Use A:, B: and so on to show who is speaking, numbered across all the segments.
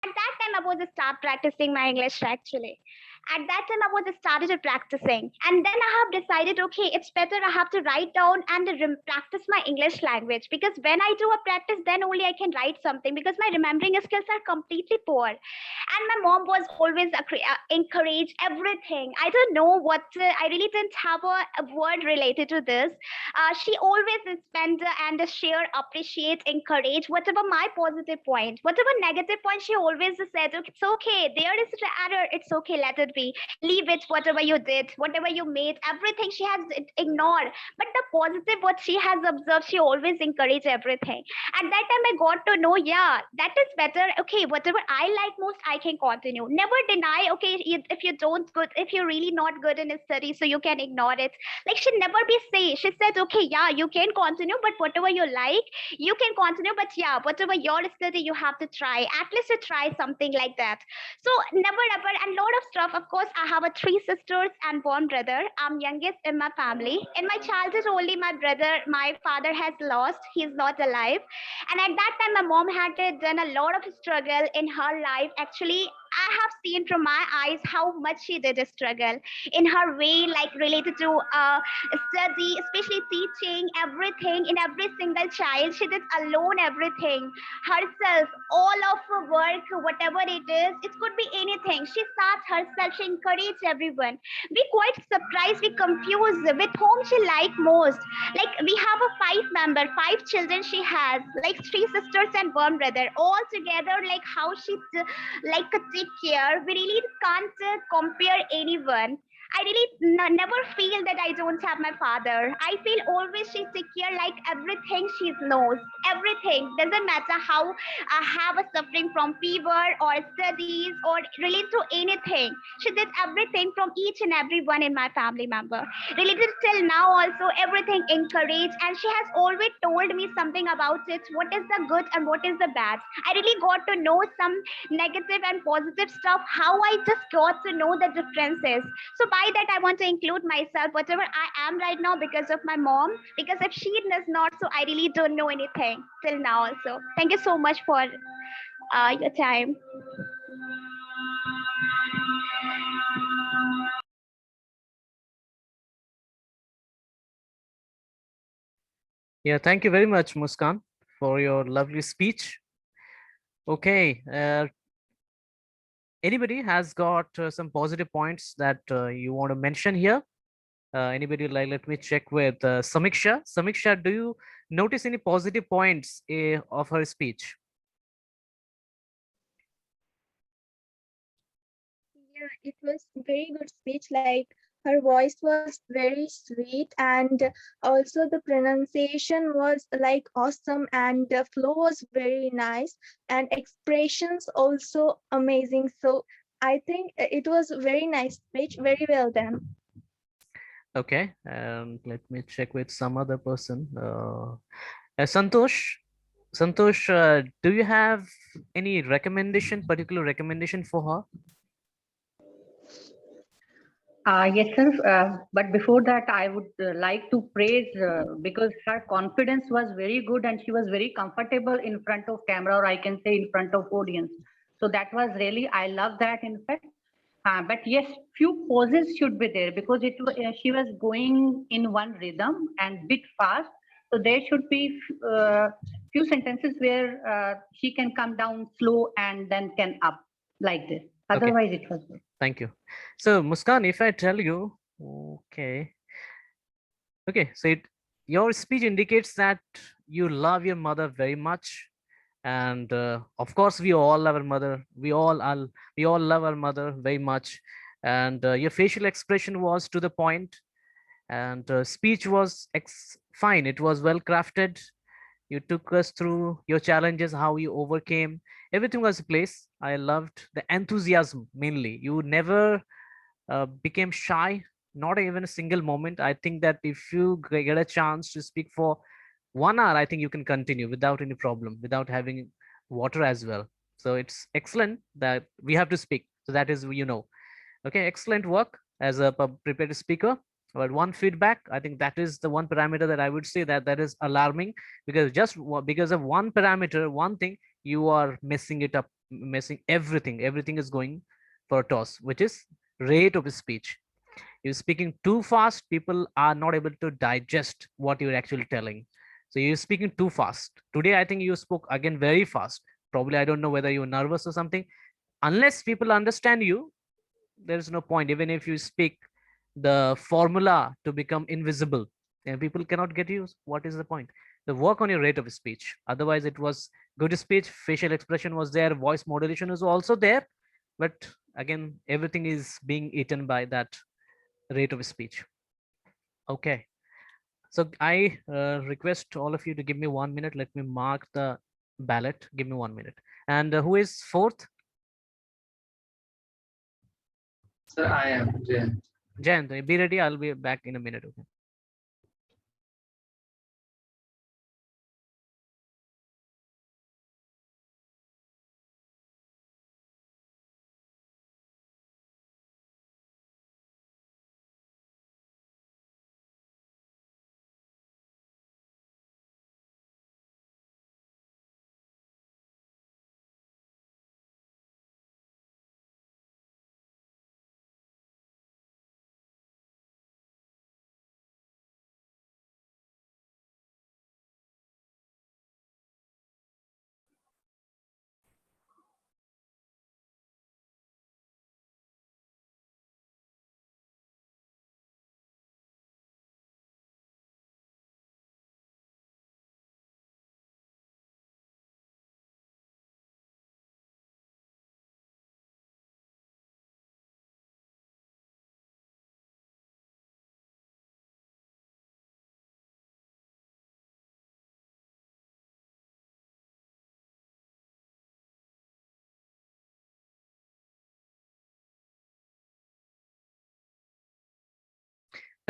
A: At that time, I was start practicing my English actually. At that time, I was started practicing, and then I have decided, okay, it's better I have to write down and practice my English language, because when I do a practice, then only I can write something, because my remembering skills are completely poor. And my mom was always encourage everything. I don't know what I really didn't have a word related to this. She always spend and share, appreciate, encourage whatever my positive point, whatever negative point. She always said, okay, it's okay, there is an error, it's okay, let it be, leave it, whatever you did, whatever you made, everything she has ignored. But the positive what she has observed, she always encourage everything. At that time I got to know, yeah, that is better. Okay, whatever I like most, I can continue. Never deny, okay, if you don't good, if you're really not good in a study, so you can ignore it. Like, she never be say, she said, okay, yeah, you can continue, but whatever you like, you can continue, but yeah, whatever your study, you have to try, at least to try something like that. So never ever. And lot of stuff, of course, I have a three sisters and one brother. I'm youngest in my family. In my childhood only, my brother, my father has lost, he's not alive. And at that time, my mom had done a lot of struggle in her life. Actually, I have seen from my eyes how much she did struggle in her way, like related to study, especially teaching, everything, in every single child. She did alone everything herself, all of her work, whatever it is. It could be anything. She starts herself. She encouraged everyone. We quite surprised, we confused with whom she liked most. Like, we have a five member, five children she has, like three sisters and one brother, all together. Like, how she like take care, we really can't compare anyone. I really never feel that I don't have my father. I feel always she take care, like everything she knows. Everything doesn't matter how I have a suffering from fever or studies or related to anything. She did everything from each and every one in my family member. Related till now also, everything encouraged, and she has always told me something about it. What is the good and what is the bad? I really got to know some negative and positive stuff, how I just got to know the differences. So by that, I want to include myself, whatever I am right now, because of my mom. Because if she does not, so I really don't know anything till now. Also, thank you so much for your time.
B: Yeah, thank you very much, Muskan, for your lovely speech. Okay, anybody has got some positive points that you want to mention here? Anybody like? Let me check with Samiksha. Samiksha, do you notice any positive points of her speech?
C: Yeah, it was very good speech. Like, her voice was very sweet, and also the pronunciation was like awesome, and the flow was very nice, and expressions also amazing. So I think it was very nice speech, very well done.
B: Okay, let me check with some other person. Santosh, Santosh, do you have any recommendation, particular recommendation for her?
D: Yes, sir. But before that, I would like to praise because her confidence was very good and she was very comfortable in front of camera, or I can say in front of audience. So that was really, I love that, in fact. But yes, few pauses should be there because she was going in one rhythm and bit fast. So there should be few sentences where she can come down slow and then can up like this.
B: Okay,
D: Otherwise, it was good.
B: thank you. So Muskan, if I tell you, okay, okay, so your speech indicates that you love your mother very much, and of course we all love our mother. We all love our mother very much, and your facial expression was to the point, and speech was fine. It was well crafted. You took us through your challenges, how you overcame. Everything was place. I loved the enthusiasm mainly. You never became shy, not even a single moment. I think that if you get a chance to speak for 1 hour, I think you can continue without any problem, without having water as well. So it's excellent that we have to speak. So that is, okay, excellent work as a prepared speaker. But one feedback, I think that is the one parameter that I would say that is alarming, because just because of one parameter, one thing, you are messing it up messing everything. Everything is going for a toss, which is rate of speech. You're speaking too fast, people are not able to digest what you're actually telling. So you're speaking too fast. Today, I think you spoke again very fast. Probably, I don't know whether you're nervous or something. Unless people understand you, there's no point. Even if you speak the formula to become invisible, and people cannot get you, what is the point? The work on your rate of speech. Otherwise, it was good speech, facial expression was there, voice modulation is also there. But again, everything is being eaten by that rate of speech. Okay. So I request all of you to give me 1 minute. Let me mark the ballot. Give me 1 minute. And who is fourth?
E: Sir, I am Jayant.
B: Jayant, be ready. I'll be back in a minute. Okay.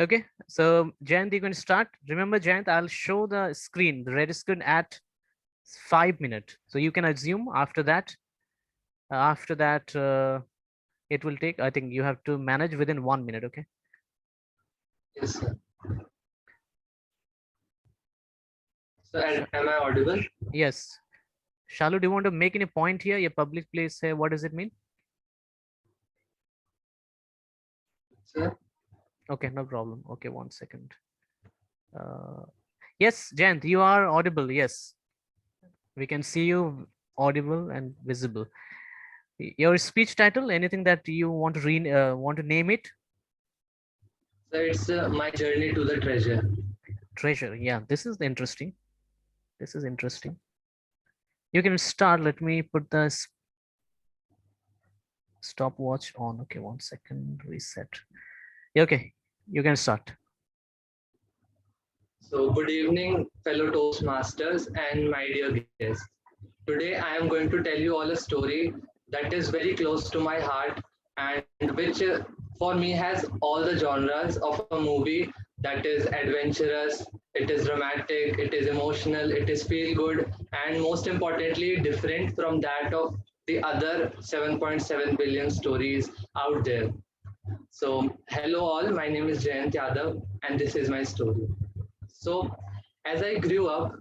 B: Okay, so Jayant, you can start. Remember, Jayant, I'll show the screen, the red screen at 5 minutes. So you can assume after that, it will take, I think you have to manage within 1 minute. Okay.
E: Yes, sir. So, am I audible?
B: Yes. Shalu, do you want to make any point here? A public place here, what does it mean?
E: Sir,
B: Okay, no problem. Okay, 1 second. Yes, Jayant, you are audible. Yes, we can see you audible and visible. Your speech title, anything that you want to want to name it?
E: sir, it's my journey to the treasure.
B: Treasure. Yeah, this is interesting. This is interesting. You can start. Let me put the stopwatch on. Okay, 1 second. Reset. Yeah, okay, you can start.
E: So, good evening, fellow Toastmasters and my dear guests. Today, I am going to tell you all a story that is very close to my heart and which, for me, has all the genres of a movie that is adventurous, it is dramatic, it is emotional, it is feel good, and most importantly, different from that of the other 7.7 billion stories out there. So, hello all, my name is Jayant Yadav, and this is my story. So, as I grew up,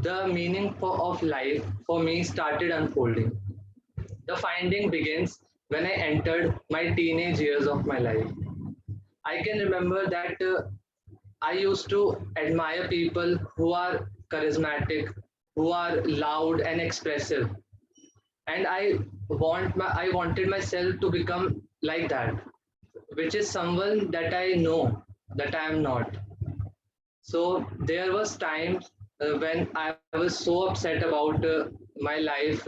E: the meaning of life for me started unfolding. The finding begins when I entered my teenage years of my life. I can remember that I used to admire people who are charismatic, who are loud and expressive, and I wanted myself to become like that, which is someone that I know that I am not. So there was times when I was so upset about my life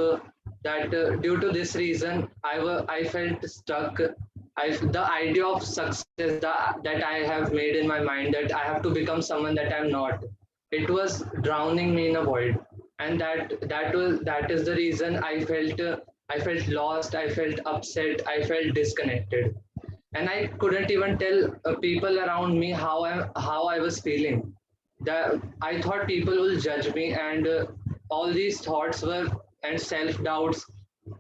E: that due to this reason I felt stuck. The idea of success that I have made in my mind that I have to become someone that I'm not. It was drowning me in a void, and that is the reason I felt lost. I felt upset. I felt disconnected, and I couldn't even tell people around me how I was feeling. That I thought people will judge me, and all these thoughts were and self doubts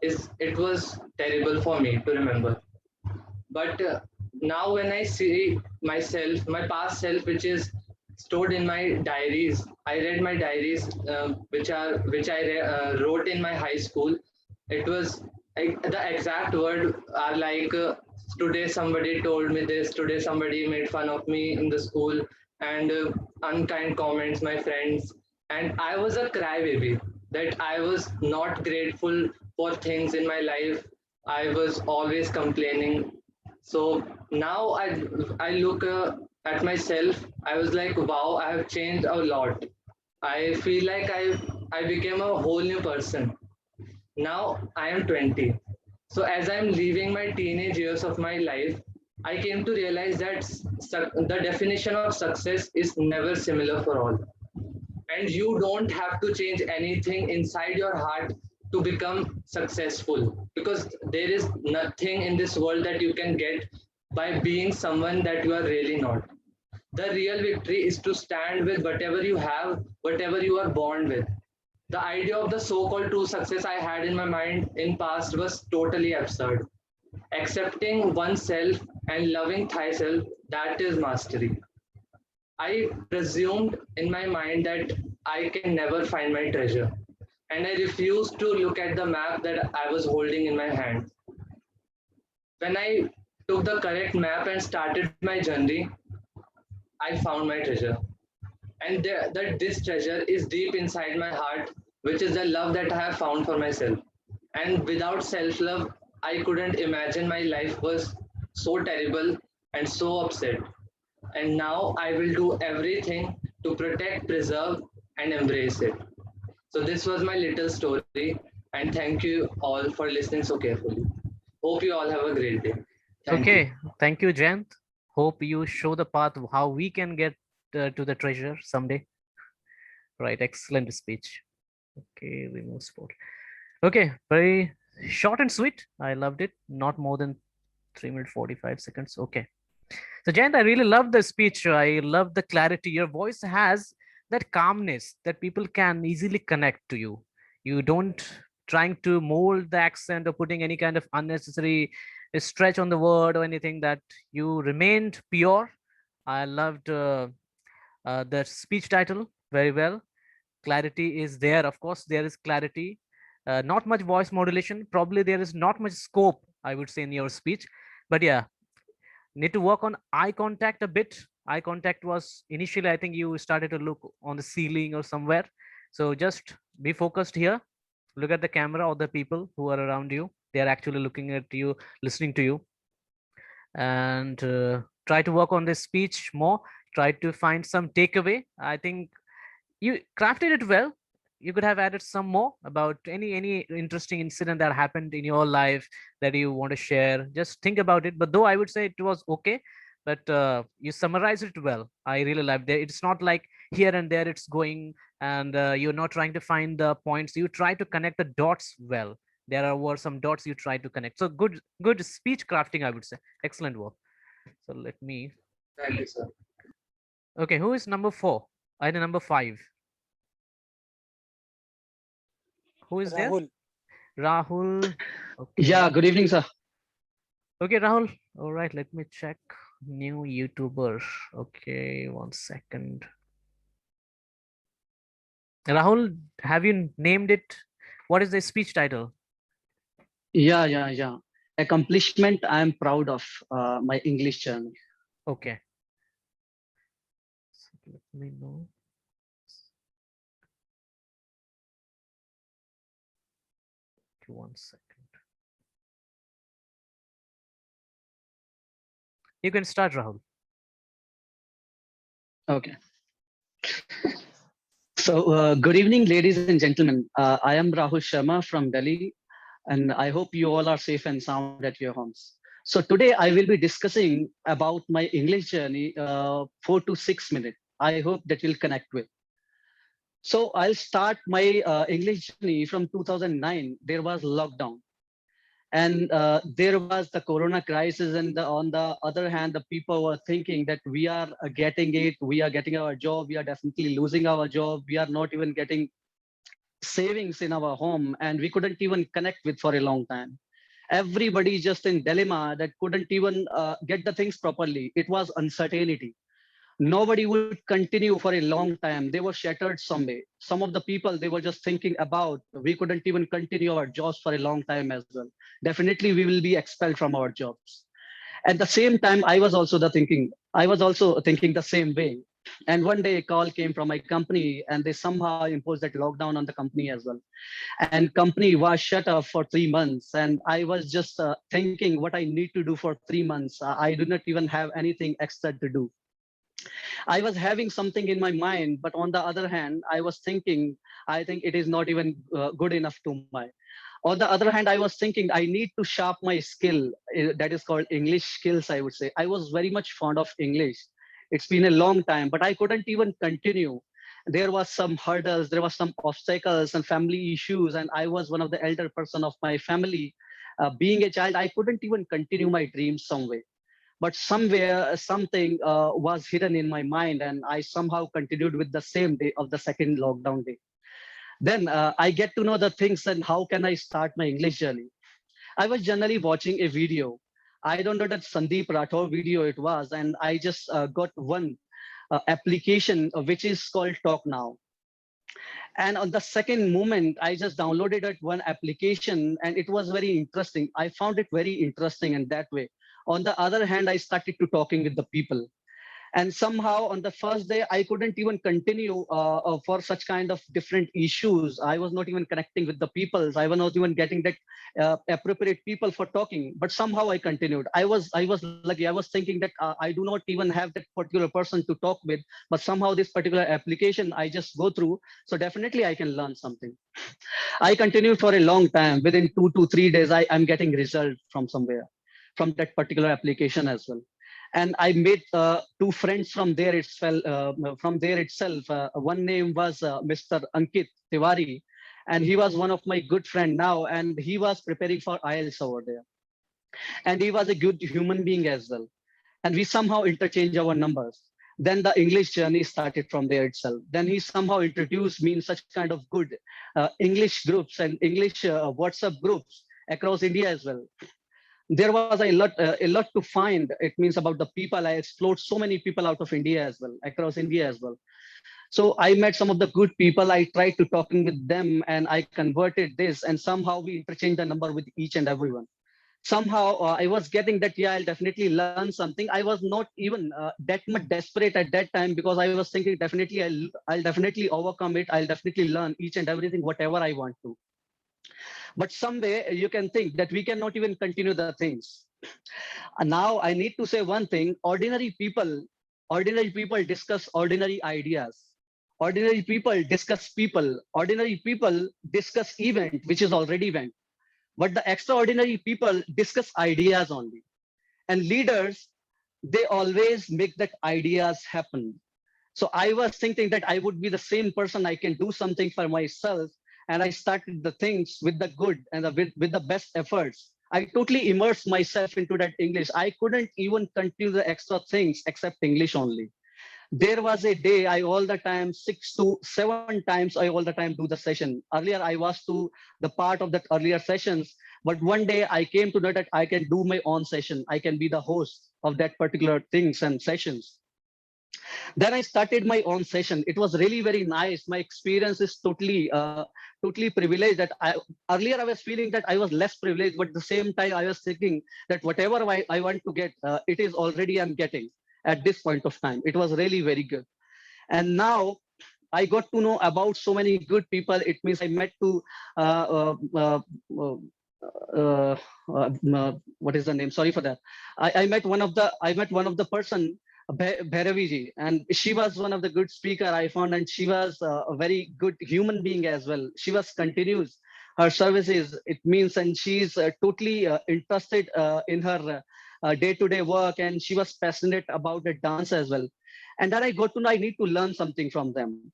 E: is it was terrible for me to remember. But now when I see myself, my past self, which is stored in my diaries, I read my diaries, which I wrote in my high school. It was like the exact word are like today somebody told me this, today somebody made fun of me in the school, and unkind comments, my friends. And I was a crybaby that I was not grateful for things in my life. I was always complaining. So now I look at myself. I was like, wow, I have changed a lot. I feel like I became a whole new person. Now I am 20. So as I'm leaving my teenage years of my life, I came to realize that the definition of success is never similar for all. And you don't have to change anything inside your heart to become successful, because there is nothing in this world that you can get by being someone that you are really not. The real victory is to stand with whatever you have, whatever you are born with. The idea of the so-called true success I had in my mind in past was totally absurd. Accepting oneself and loving thyself, that is mastery. I presumed in my mind that I can never find my treasure, and I refused to look at the map that I was holding in my hand. When I took the correct map and started my journey, I found my treasure. And that this treasure is deep inside my heart, which is the love that I have found for myself. And without self love, I couldn't imagine my life was so terrible and so upset. And now I will do everything to protect, preserve, and embrace it. So, this was my little story, and thank you all for listening so carefully. Hope you all have a great day. Thank you.
B: Okay, thank you, Jayant. Hope you show the path of how we can get to the treasure someday. Right, excellent speech. Okay, we move forward. Okay, very short and sweet. I loved it. Not more than 3 minutes 45 seconds. Okay. So Jayant, I really love the speech. I love the clarity. Your voice has that calmness that people can easily connect to you. You don't trying to mold the accent or putting any kind of unnecessary stretch on the word or anything, that you remained pure. I loved the speech title very well. Clarity is there. Of course, there is clarity. Not much voice modulation. Probably there is not much scope, I would say, in your speech. But yeah, need to work on eye contact a bit. Eye contact was initially, I think you started to look on the ceiling or somewhere. So just be focused here. Look at the camera or the people who are around you. They are actually looking at you, listening to you. And try to work on this speech more. Try to find some takeaway. I think you crafted it well. You could have added some more about any interesting incident that happened in your life that you want to share. Just think about it. But though I would say it was okay, but you summarized it well. I really loved it. It's not like here and there it's going, and you're not trying to find the points. You try to connect the dots well. Were some dots you try to connect. So good speech crafting, I would say. Excellent work. So let me.
E: Thank you, sir.
B: Okay, who is number 4? Either number 5. Who is there?
F: Rahul.
B: Rahul. Okay.
F: Yeah, good evening, sir.
B: Okay, Rahul. All right, let me check. New YouTuber. Okay, 1 second. Rahul, have you named it? What is the speech title?
F: Yeah. Accomplishment I am proud of, my English journey.
B: Okay. So let me know. Okay, 1 second. You can start, Rahul.
F: Okay. So, good evening, ladies and gentlemen. I am Rahul Sharma from Delhi, and I hope you all are safe and sound at your homes. So today I will be discussing about my English journey, 4 to 6 minutes. I hope that you'll connect with. So I'll start my English journey from 2009. There was lockdown, and there was the corona crisis, and on the other hand, the people were thinking that we are getting it, we are getting our job, we are definitely losing our job, we are not even getting savings in our home, and we couldn't even connect with for a long time. Everybody just in dilemma that couldn't even get the things properly. It was uncertainty. Nobody would continue for a long time. They were shattered someday. Some of the people, they were just thinking about, we couldn't even continue our jobs for a long time as well. Definitely, we will be expelled from our jobs. At the same time, I was also thinking the same way. And one day a call came from my company and they somehow imposed that lockdown on the company as well. And company was shut off for 3 months. And I was just thinking what I need to do for 3 months. I do not even have anything extra to do. I was having something in my mind, but on the other hand, I was thinking, I think it is not even good enough to my. On the other hand, I was thinking I need to sharp my skill that is called English skills, I would say. I was very much fond of English. It's been a long time, but I couldn't even continue. There was some hurdles, there was some obstacles and family issues, and I was one of the elder person of my family. Being a child, I couldn't even continue my dreams some way, but somewhere something was hidden in my mind and I somehow continued with the same day of the second lockdown day. Then I get to know the things and how can I start my English journey. I was generally watching a video. I don't know that Sandeep Rathore video it was, and I just got one application which is called Talk Now. And on the second moment, I just downloaded that one application and it was very interesting. I found it very interesting in that way. On the other hand, I started to talking with the people. And somehow on the first day, I couldn't even continue for such kind of different issues. I was not even connecting with the people. I was not even getting that appropriate people for talking, but somehow I continued. I was lucky. I was thinking that I do not even have that particular person to talk with, but somehow this particular application I just go through. So definitely I can learn something. I continued for a long time. Within 2 to 3 days, I'm getting results from somewhere, from that particular application as well. And I made two friends from there itself. One name was Mr. Ankit Tiwari, and he was one of my good friend now, and he was preparing for IELTS over there. And he was a good human being as well. And we somehow interchange our numbers. Then the English journey started from there itself. Then he somehow introduced me in such kind of good English groups and English WhatsApp groups across India as well. There was a lot to find. It means about the people. I explored so many people out of India as well, across India as well. So I met some of the good people. I tried to talking with them and I converted this and somehow we interchanged the number with each and everyone. Somehow I was getting that, yeah, I'll definitely learn something. I was not even that much desperate at that time because I was thinking definitely I'll definitely overcome it. I'll definitely learn each and everything, whatever I want to. But someday you can think that we cannot even continue the things. And now I need to say one thing: ordinary people discuss ordinary ideas. Ordinary people discuss people. Ordinary people discuss event which is already went. But the extraordinary people discuss ideas only. And leaders, they always make that ideas happen. So I was thinking that I would be the same person. I can do something for myself. And I started the things with the good and with the best efforts. I totally immersed myself into that English. I couldn't even continue the extra things except English only. There was a day I all the time 6 to 7 times I all the time do the session. Earlier I was to the part of that earlier sessions, but one day I came to know that I can do my own session. I can be the host of that particular things and sessions. Then I started my own session. It was really very nice. My experience is totally privileged. That I earlier I was feeling that I was less privileged, but at the same time I was thinking that whatever I want to get, it is already I'm getting at this point of time. It was really very good. And now I got to know about so many good people. It means I met to uh, uh, uh, what is the name? Sorry for that. I met one of the person, Bhairavi ji, and she was one of the good speaker I found, and she was a very good human being as well. She was continues her services. It means, and she's totally interested in her day-to-day work, and she was passionate about the dance as well. And then I got to know I need to learn something from them.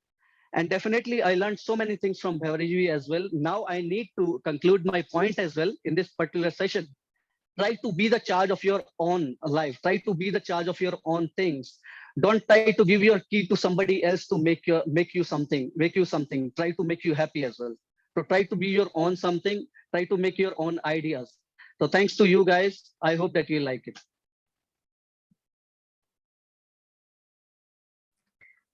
F: And definitely, I learned so many things from Bhavariji as well. Now I need to conclude my point as well in this particular session. Try to be the charge of your own life. Try to be the charge of your own things. Don't try to give your key to somebody else to make you something. Try to make you happy as well. So try to be your own something. Try to make your own ideas. So thanks to you guys. I hope that you like it.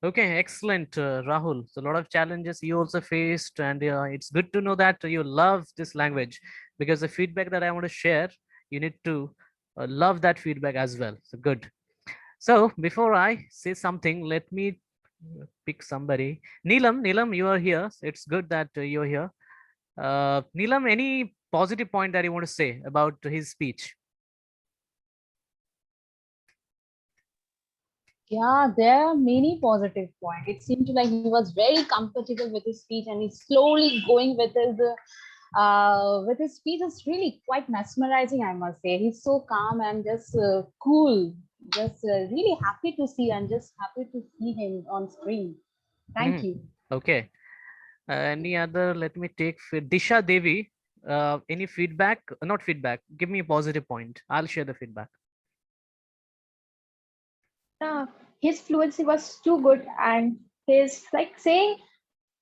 B: Okay, excellent, Rahul. So a lot of challenges you also faced, and it's good to know that you love this language, because the feedback that I want to share, you need to love that feedback as well. So good. So before I say something, let me pick somebody. Neelam, you are here. So it's good that you're here. Neelam, any positive point that you want to say about his speech?
G: Yeah, there are many positive points. It seemed like he was very comfortable with his speech and he's slowly going with his speech. Is really quite mesmerizing, I must say. He's so calm and just cool. Just really happy to see and just happy to see him on screen. Thank
B: Mhm.
G: you.
B: Okay. Any other? Let me take Disha Devi. Any feedback? Not feedback. Give me a positive point. I'll share the feedback.
H: Yeah, his fluency was too good, and his like saying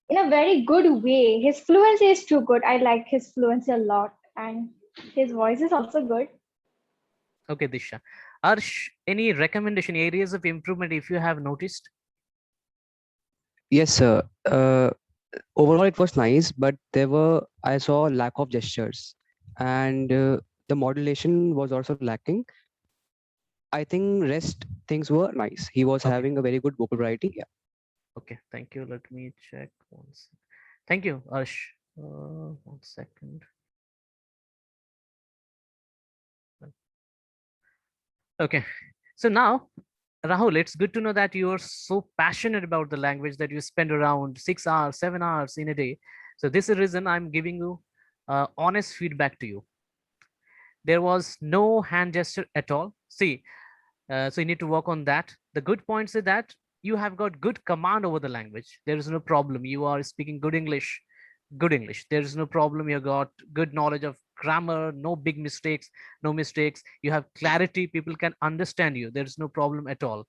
H: in a very good way. His fluency is too good. I like his fluency a lot, and his voice is also good.
B: Okay, Disha. Arsh, any recommendation areas of improvement if you have noticed?
I: Yes, sir. Overall, it was nice, but I saw lack of gestures, and the modulation was also lacking. I think rest things were nice. He was
B: Okay.
I: having a very good vocal variety. Yeah.
B: Okay. Thank you. Let me check once. Thank you, Arsh. 1 second. Okay. So now, Rahul, it's good to know that you are so passionate about the language that you spend around 6 hours, 7 hours in a day. So this is the reason I'm giving you honest feedback to you. There was no hand gesture at all. See, so you need to work on that. The good points is that you have got good command over the language. There is no problem. You are speaking good English. Good English. There is no problem. You got good knowledge of grammar, no big mistakes, no mistakes. You have clarity. People can understand you. There is no problem at all.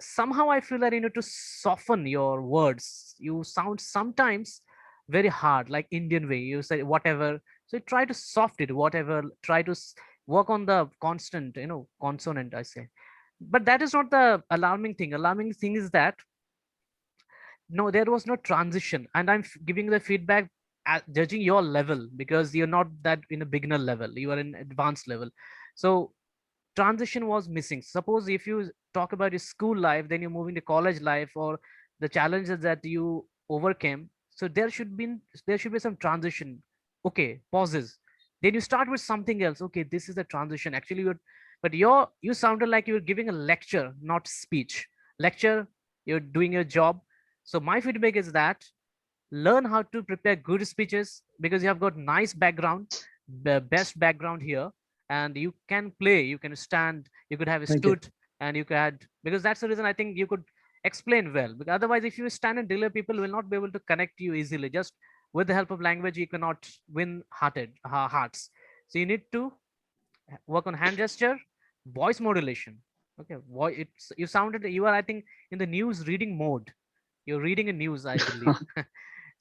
B: Somehow I feel that you need to soften your words. You sound sometimes very hard, like Indian way. You say whatever. So try to soft it, whatever. Try to work on the constant, consonant, I say. But that is not the alarming thing. Alarming thing is that no, there was no transition, and I'm giving the feedback at judging your level, because you're not that in a beginner level, you are in advanced level. So transition was missing. Suppose if you talk about your school life, then you're moving to college life, or the challenges that you overcame. So there should be some transition. Okay, pauses. Then you start with something else. Okay, this is the transition. Actually, but you sounded like you were giving a lecture, not speech. Lecture, you're doing your job. So my feedback is that learn how to prepare good speeches, because you have got nice background, the best background here, and you can play, you can stand, you could have
F: Thank you.
B: stood, and you could, because that's the reason I think you could explain well. Because otherwise, if you stand and delay, people will not be able to connect you easily. Just with the help of language, you cannot win hearts. So you need to work on hand gesture, voice modulation. Okay, it's you sounded, you are, I think, in the news reading mode. You're reading a news, I believe.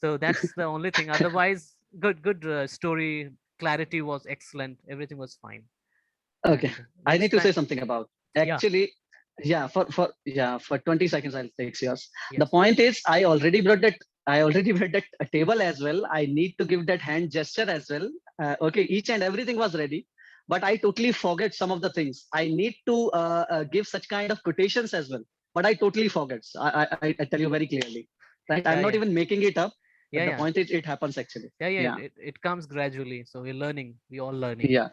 B: So that's the only thing. Otherwise, good story. Clarity was excellent. Everything was fine.
F: Okay.
B: And
F: I
B: next
F: need to
B: time,
F: say something about.
B: yeah,
F: Actually, for 20 seconds I'll take yours. The
B: yes,
F: point is I already brought that table as well. I need to give that hand gesture as well. Okay, each and everything was ready, but I totally forget some of the things. I need to give such kind of quotations as well, but I totally forget. So I tell you very clearly, right? I'm
B: yeah,
F: not
B: yeah,
F: even making it up, but
B: yeah,
F: the
B: yeah,
F: point is it happens actually.
B: yeah, yeah. It,
F: Yeah,
B: it, it comes gradually. So we're learning. We all learning.
F: yeah.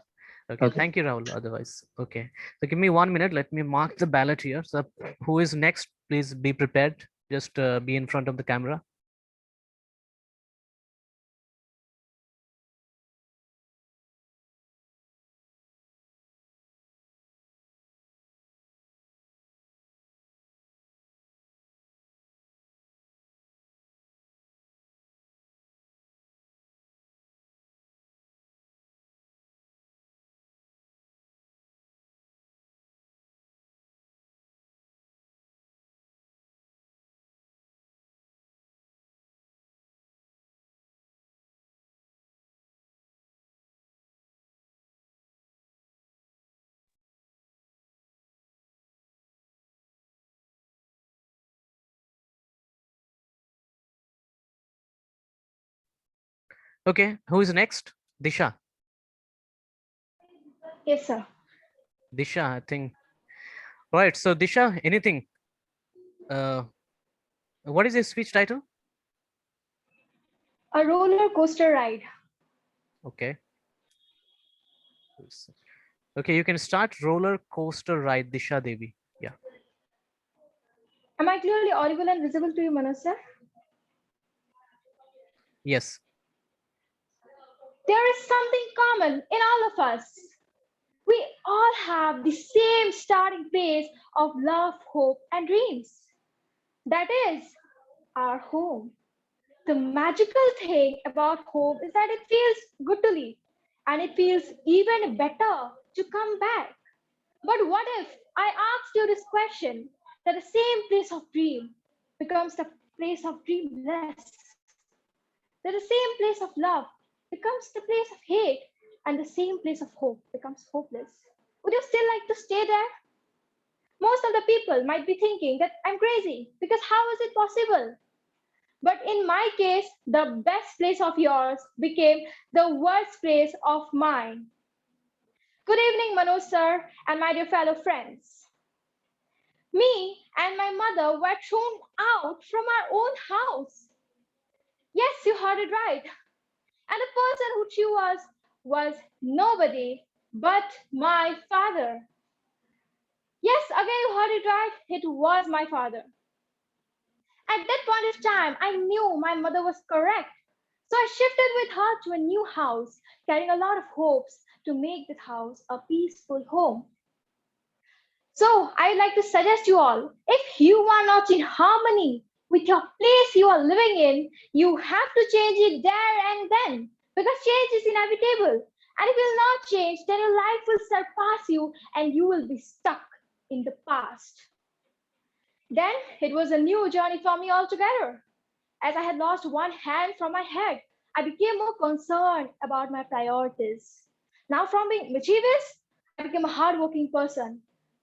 B: Okay,
F: Okay.
B: thank you, Rahul. Otherwise, okay. So give me 1 minute. Let me mark the ballot here. So who is next? Please be prepared. Just be in front of the camera. Okay, who is next? Disha.
H: Yes, sir.
B: Disha, I think. Right. So Disha, anything? Uh, what is your speech title?
H: A roller coaster ride.
B: Okay. Okay, you can start roller coaster ride, Disha Devi. Yeah.
H: Am I clearly audible and visible to you, Manoj sir?
B: Yes.
H: There is something common in all of us. We all have the same starting place of love, hope, and dreams. That is our home. The magical thing about home is that it feels good to leave, and it feels even better to come back. But what if I asked you this question, that the same place of dream becomes the place of dreamless? That the same place of love becomes the place of hate, and the same place of hope becomes hopeless. Would you still like to stay there? Most of the people might be thinking that I'm crazy because how is it possible? But in my case, the best place of yours became the worst place of mine. Good evening, Manoj sir, and my dear fellow friends. Me and my mother were thrown out from our own house. Yes, you heard it right. And the person who threw us was nobody but my father. Yes, again, you heard it right. It was my father. At that point of time, I knew my mother was correct. So I shifted with her to a new house, carrying a lot of hopes to make that house a peaceful home. So I'd like to suggest you all, if you are not in harmony with your place you are living in, you have to change it there and then, because change is inevitable. And if you will not change, then your life will surpass you and you will be stuck in the past. Then it was a new journey for me altogether. As I had lost one hand from my head, I became more concerned about my priorities. Now, from being mischievous, I became a hardworking person.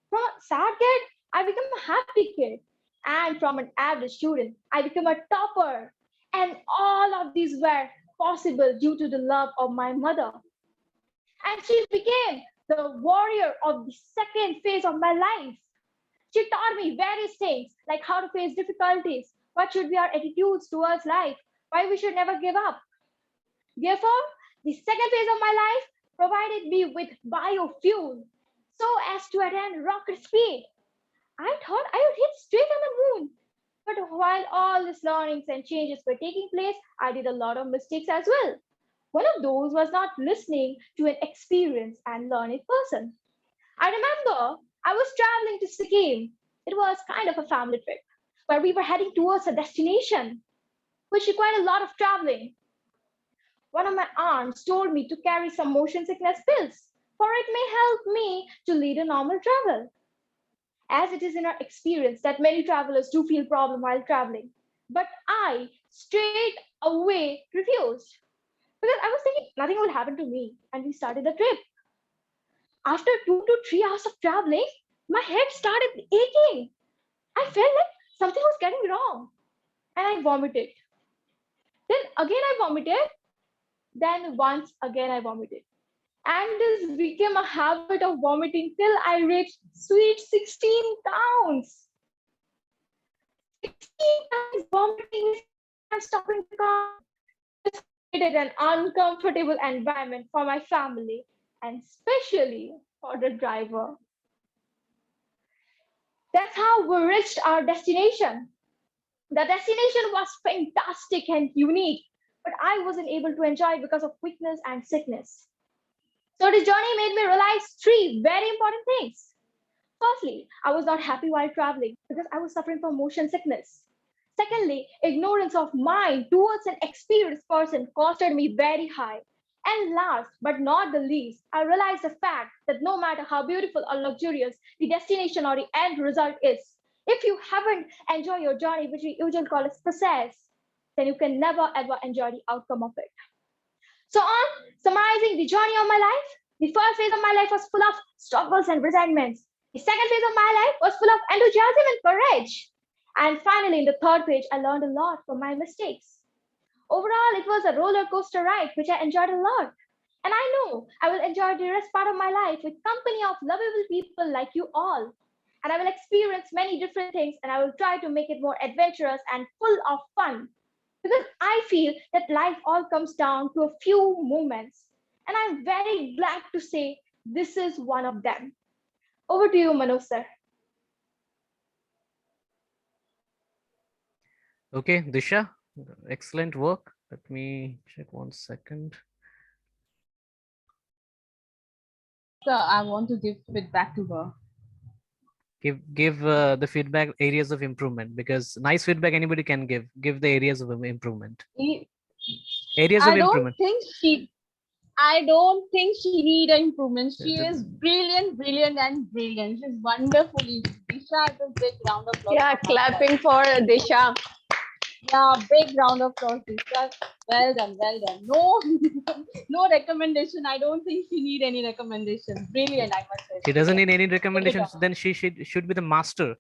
H: From a sad kid, I became a happy kid. And from an average student, I became a topper. And all of these were possible due to the love of my mother. And she became the warrior of the second phase of my life. She taught me various things like how to face difficulties, what should be our attitudes towards life, why we should never give up. Therefore, the second phase of my life provided me with biofuel so as to attain rocket speed. I thought I would hit straight on the moon. But while all these learnings and changes were taking place, I did a lot of mistakes as well. One of those was not listening to an experienced and learned person. I remember I was traveling to Sikkim. It was kind of a family trip where we were heading towards a destination, which required a lot of traveling. One of my aunts told me to carry some motion sickness pills, for it may help me to lead a normal travel. As it is in our experience that many travelers do feel problem while traveling. But I straight away refused because I was thinking nothing will happen to me, and we started the trip. After 2 to 3 hours of traveling, my head started aching. I felt like something was getting wrong and I vomited. Then again I vomited. Then once again I vomited. And this became a habit of vomiting till I reached sweet 16 pounds. 16 times vomiting and stopping the car. This created an uncomfortable environment for my family and especially for the driver. That's how we reached our destination. The destination was fantastic and unique, but I wasn't able to enjoy it because of weakness and sickness. So this journey made me realize three very important things. Firstly, I was not happy while traveling because I was suffering from motion sickness. Secondly, ignorance of mine towards an experienced person costed me very high. And last but not the least, I realized the fact that no matter how beautiful or luxurious the destination or the end result is, if you haven't enjoyed your journey, which we usually call as process, then you can never ever enjoy the outcome of it. So on summarizing the journey of my life, the first phase of my life was full of struggles and resentments. The second phase of my life was full of enthusiasm and courage. And finally, in the third page, I learned a lot from my mistakes. Overall, it was a roller coaster ride, which I enjoyed a lot. And I know I will enjoy the rest part of my life with company of lovable people like you all. And I will experience many different things and I will try to make it more adventurous and full of fun. Because I feel that life all comes down to a few moments. And I'm very glad to say this is one of them. Over to you, Manoj sir.
B: Okay, Disha, excellent work. Let me check 1 second.
G: So I want to give feedback to her.
B: Give the feedback areas of improvement, because nice feedback anybody can give. Give the areas of improvement. Areas of
G: I don't
B: improvement.
G: think she need an improvement. She is brilliant, brilliant, and brilliant. She's wonderfully. Disha, it is big round of applause.
J: Yeah,
G: for her.
J: clapping for Disha.
G: Yeah, big round of applause, Disha. Well done, well done. No, no recommendation. I don't think she need any recommendation. Brilliant, I must say.
B: She doesn't need any
G: Keep it
B: recommendations.
G: up.
B: Then she should be the master.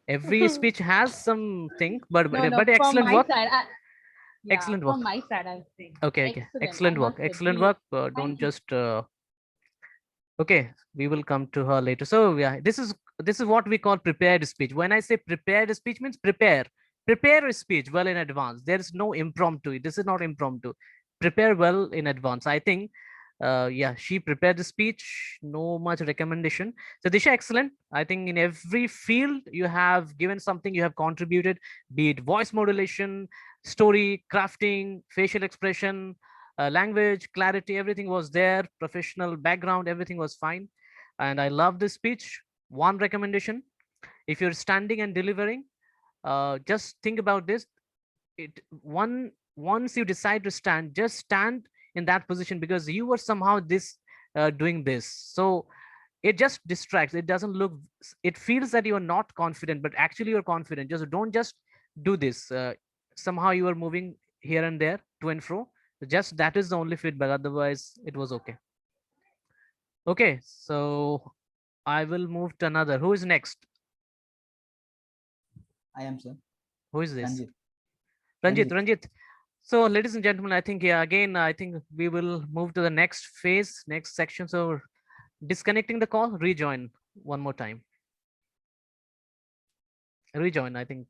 B: Every speech has something, but
G: No,
B: but
G: from
B: excellent
G: my
B: work.
G: side. Yeah,
B: Excellent work.
G: from my side, I think.
B: Okay.
G: Excellent.
B: Excellent
G: I
B: work.
G: must say,
B: Excellent
G: brilliant.
B: work. Don't
G: Thank you.
B: just. Okay, we will come to her later. So yeah, this is what we call prepared speech. When I say prepared speech, means prepare a speech well in advance. There is no impromptu. This is not impromptu. Prepare well in advance. I think yeah, she prepared the speech, no much recommendation. So Disha, excellent. I think in every field you have given something, you have contributed, be it voice modulation, story crafting, facial expression, language, clarity, everything was there, professional background, everything was fine. And I love this speech. One recommendation: if you're standing and delivering, just think about this. Once you decide to stand, just stand in that position, because you were somehow doing this. So it just distracts. It doesn't look, it feels that you are not confident, but actually you're confident. Just don't just do this. Somehow you are moving here and there, to and fro. Just that is the only feedback. Otherwise, it was okay. Okay, so I will move to another. Who is next?
K: I am, sir.
B: Who is this?
K: Ranjit.
B: Ranjit. So, ladies and gentlemen, I think, yeah, again, I think we will move to the next phase, next section. So, disconnecting the call, rejoin one more time. Rejoin, I think.